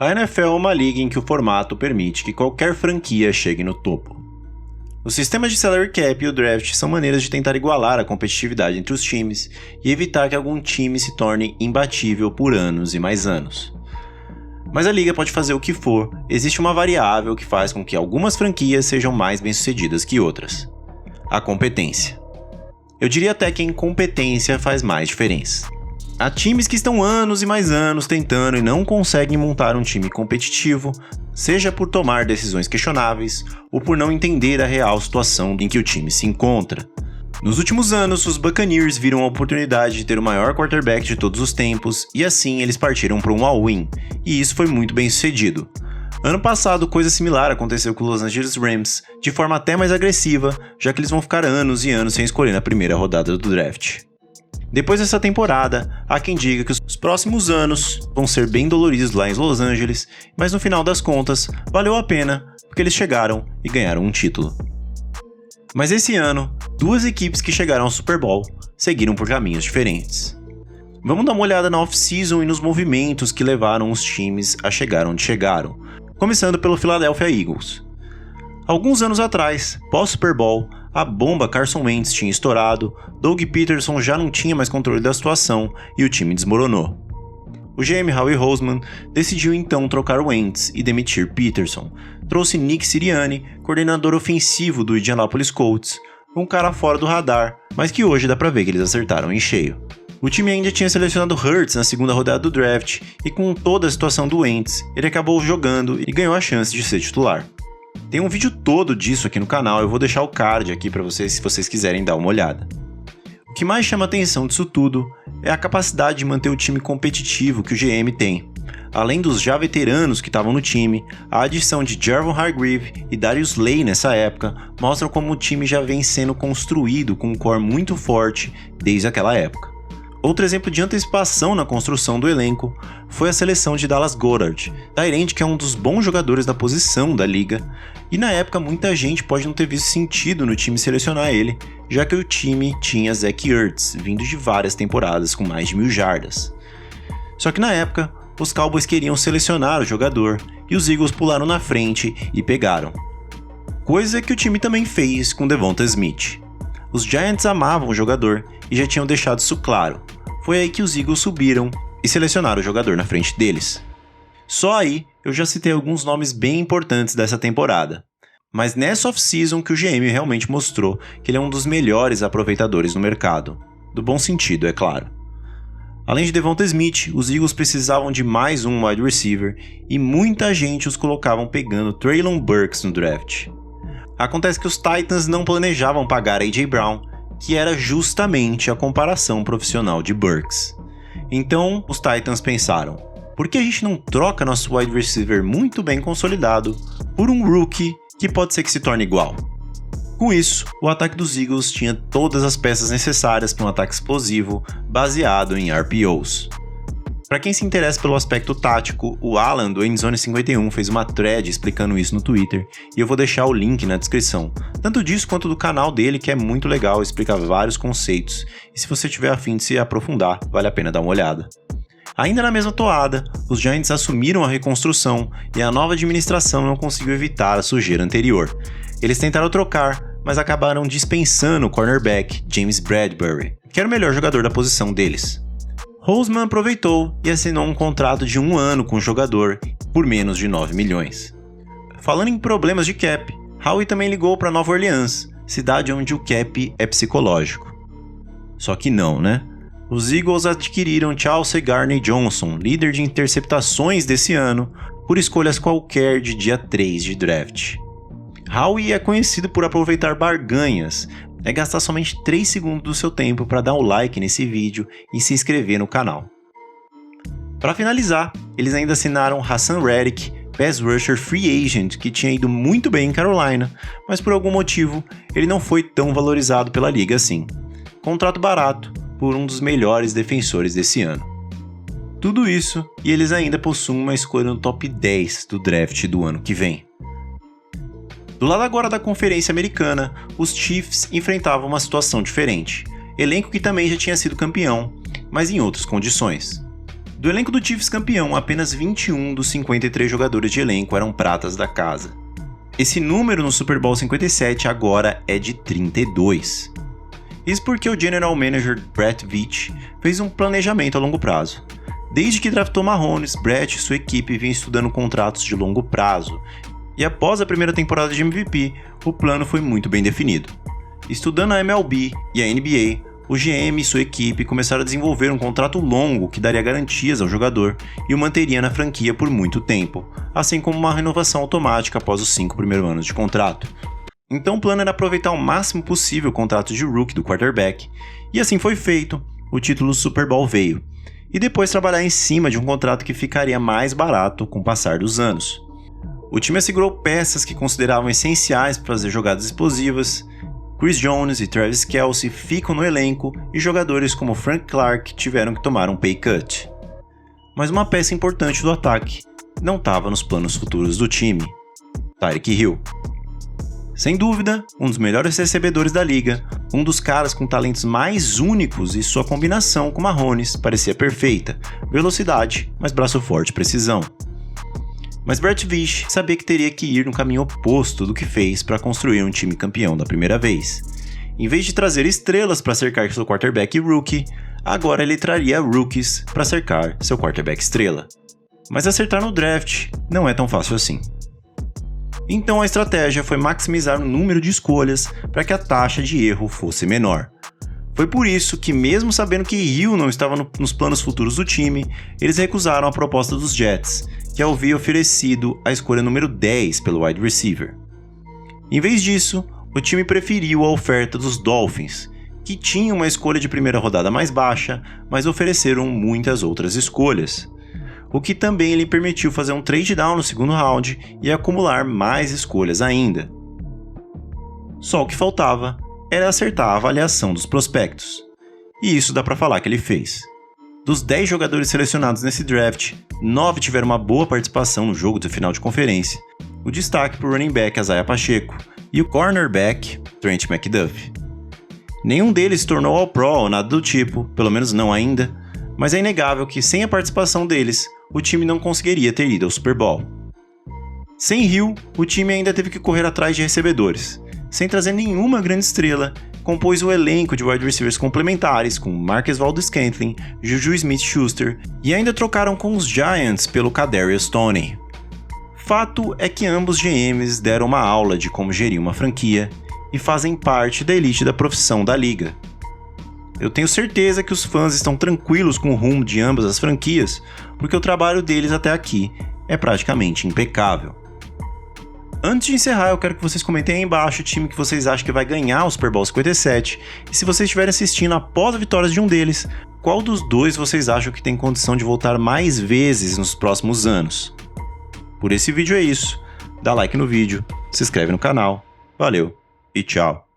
A NFL é uma liga em que o formato permite que qualquer franquia chegue no topo. O sistema de salary cap e o draft são maneiras de tentar igualar a competitividade entre os times e evitar que algum time se torne imbatível por anos e mais anos. Mas a liga pode fazer o que for, existe uma variável que faz com que algumas franquias sejam mais bem-sucedidas que outras: a competência. Eu diria até que a incompetência faz mais diferença. Há times que estão anos e mais anos tentando e não conseguem montar um time competitivo, seja por tomar decisões questionáveis ou por não entender a real situação em que o time se encontra. Nos últimos anos, os Buccaneers viram a oportunidade de ter o maior quarterback de todos os tempos e assim eles partiram para um all-in, e isso foi muito bem sucedido. Ano passado, coisa similar aconteceu com os Los Angeles Rams, de forma até mais agressiva, já que eles vão ficar anos e anos sem escolher na primeira rodada do draft. Depois dessa temporada, há quem diga que os próximos anos vão ser bem doloridos lá em Los Angeles, mas no final das contas, valeu a pena, porque eles chegaram e ganharam um título. Mas esse ano, duas equipes que chegaram ao Super Bowl seguiram por caminhos diferentes. Vamos dar uma olhada na off-season e nos movimentos que levaram os times a chegar onde chegaram, começando pelo Philadelphia Eagles. Alguns anos atrás, pós-Super Bowl, a bomba Carson Wentz tinha estourado, Doug Peterson já não tinha mais controle da situação e o time desmoronou. O GM Howie Roseman decidiu então trocar Wentz e demitir Peterson. Trouxe Nick Sirianni, coordenador ofensivo do Indianapolis Colts, um cara fora do radar, mas que hoje dá pra ver que eles acertaram em cheio. O time ainda tinha selecionado Hurts na segunda rodada do draft e com toda a situação do Wentz, ele acabou jogando e ganhou a chance de ser titular. Tem um vídeo todo disso aqui no canal, eu vou deixar o card aqui pra vocês se vocês quiserem dar uma olhada. O que mais chama a atenção disso tudo é a capacidade de manter o time competitivo que o GM tem. Além dos já veteranos que estavam no time, a adição de Javon Hargrave e Darius Slay nessa época mostram como o time já vem sendo construído com um core muito forte desde aquela época. Outro exemplo de antecipação na construção do elenco foi a seleção de Dallas Goedert, tight end que é um dos bons jogadores da posição da liga, e na época muita gente pode não ter visto sentido no time selecionar ele, já que o time tinha Zach Ertz, vindo de várias temporadas com mais de 1.000 jardas. Só que na época, os Cowboys queriam selecionar o jogador, e os Eagles pularam na frente e pegaram. Coisa que o time também fez com Devonta Smith. Os Giants amavam o jogador e já tinham deixado isso claro. Foi aí que os Eagles subiram e selecionaram o jogador na frente deles. Só aí eu já citei alguns nomes bem importantes dessa temporada. Mas nessa off-season que o GM realmente mostrou que ele é um dos melhores aproveitadores no mercado. Do bom sentido, é claro. Além de Devonta Smith, os Eagles precisavam de mais um wide receiver e muita gente os colocavam pegando Treylon Burks no draft. Acontece que os Titans não planejavam pagar A.J. Brown, que era justamente a comparação profissional de Burks. Então, os Titans pensaram, por que a gente não troca nosso wide receiver muito bem consolidado por um rookie que pode ser que se torne igual? Com isso, o ataque dos Eagles tinha todas as peças necessárias para um ataque explosivo baseado em RPOs. Para quem se interessa pelo aspecto tático, o Alan do Endzone 51 fez uma thread explicando isso no Twitter e eu vou deixar o link na descrição, tanto disso quanto do canal dele, que é muito legal, explica vários conceitos, e se você tiver a fim de se aprofundar, vale a pena dar uma olhada. Ainda na mesma toada, os Giants assumiram a reconstrução e a nova administração não conseguiu evitar a sujeira anterior. Eles tentaram trocar, mas acabaram dispensando o cornerback James Bradbury, que era o melhor jogador da posição deles. Roseman aproveitou e assinou um contrato de 1 ano com o jogador por menos de 9 milhões. Falando em problemas de cap, Howie também ligou para Nova Orleans, cidade onde o cap é psicológico. Só que não, né? Os Eagles adquiriram Chauncey Gardner-Johnson, líder de interceptações desse ano, por escolhas qualquer de dia 3 de draft. Howie é conhecido por aproveitar barganhas, é gastar somente 3 segundos do seu tempo para dar um like nesse vídeo e se inscrever no canal. Para finalizar, eles ainda assinaram Haason Reddick, pass rusher free agent que tinha ido muito bem em Carolina, mas por algum motivo ele não foi tão valorizado pela liga assim. Contrato barato por um dos melhores defensores desse ano. Tudo isso e eles ainda possuem uma escolha no top 10 do draft do ano que vem. Do lado agora da Conferência Americana, os Chiefs enfrentavam uma situação diferente. Elenco que também já tinha sido campeão, mas em outras condições. Do elenco do Chiefs campeão, apenas 21 dos 53 jogadores de elenco eram pratas da casa. Esse número no Super Bowl 57 agora é de 32. Isso porque o General Manager Brett Veach fez um planejamento a longo prazo. Desde que draftou Mahomes, Brett e sua equipe vinham estudando contratos de longo prazo, e após a primeira temporada de MVP, o plano foi muito bem definido. Estudando a MLB e a NBA, o GM e sua equipe começaram a desenvolver um contrato longo que daria garantias ao jogador e o manteria na franquia por muito tempo, assim como uma renovação automática após os 5 primeiros anos de contrato. Então o plano era aproveitar o máximo possível o contrato de rookie do quarterback, e assim foi feito, o título Super Bowl veio, e depois trabalhar em cima de um contrato que ficaria mais barato com o passar dos anos. O time assegurou peças que consideravam essenciais para fazer jogadas explosivas. Chris Jones e Travis Kelce ficam no elenco e jogadores como Frank Clark tiveram que tomar um pay cut. Mas uma peça importante do ataque não estava nos planos futuros do time: Tyreek Hill. Sem dúvida, um dos melhores recebedores da liga, um dos caras com talentos mais únicos, e sua combinação com Mahomes parecia perfeita: velocidade, mas braço forte e precisão. Mas Brett Veach sabia que teria que ir no caminho oposto do que fez para construir um time campeão da primeira vez. Em vez de trazer estrelas para cercar seu quarterback rookie, agora ele traria rookies para cercar seu quarterback estrela. Mas acertar no draft não é tão fácil assim. Então a estratégia foi maximizar o número de escolhas para que a taxa de erro fosse menor. Foi por isso que, mesmo sabendo que Hill não estava nos planos futuros do time, eles recusaram a proposta dos Jets, que havia oferecido a escolha número 10 pelo wide receiver. Em vez disso, o time preferiu a oferta dos Dolphins, que tinham uma escolha de primeira rodada mais baixa, mas ofereceram muitas outras escolhas, o que também lhe permitiu fazer um trade down no segundo round e acumular mais escolhas ainda. Só o que faltava era acertar a avaliação dos prospectos, e isso dá pra falar que ele fez. Dos 10 jogadores selecionados nesse draft, 9 tiveram uma boa participação no jogo de final de conferência, o destaque para o running back Isaiah Pacheco e o cornerback Trent McDuffie. Nenhum deles se tornou All-Pro ou nada do tipo, pelo menos não ainda, mas é inegável que sem a participação deles, o time não conseguiria ter ido ao Super Bowl. Sem Hill, o time ainda teve que correr atrás de recebedores. Sem trazer nenhuma grande estrela, compôs o elenco de wide receivers complementares com Marquez Valdes-Scantling, Juju Smith-Schuster e ainda trocaram com os Giants pelo Kadarius Toney. Fato é que ambos GMs deram uma aula de como gerir uma franquia e fazem parte da elite da profissão da liga. Eu tenho certeza que os fãs estão tranquilos com o rumo de ambas as franquias, porque o trabalho deles até aqui é praticamente impecável. Antes de encerrar, eu quero que vocês comentem aí embaixo o time que vocês acham que vai ganhar o Super Bowl 57, e se vocês estiverem assistindo após a vitória de um deles, qual dos dois vocês acham que tem condição de voltar mais vezes nos próximos anos. Por esse vídeo é isso, dá like no vídeo, se inscreve no canal, valeu e tchau!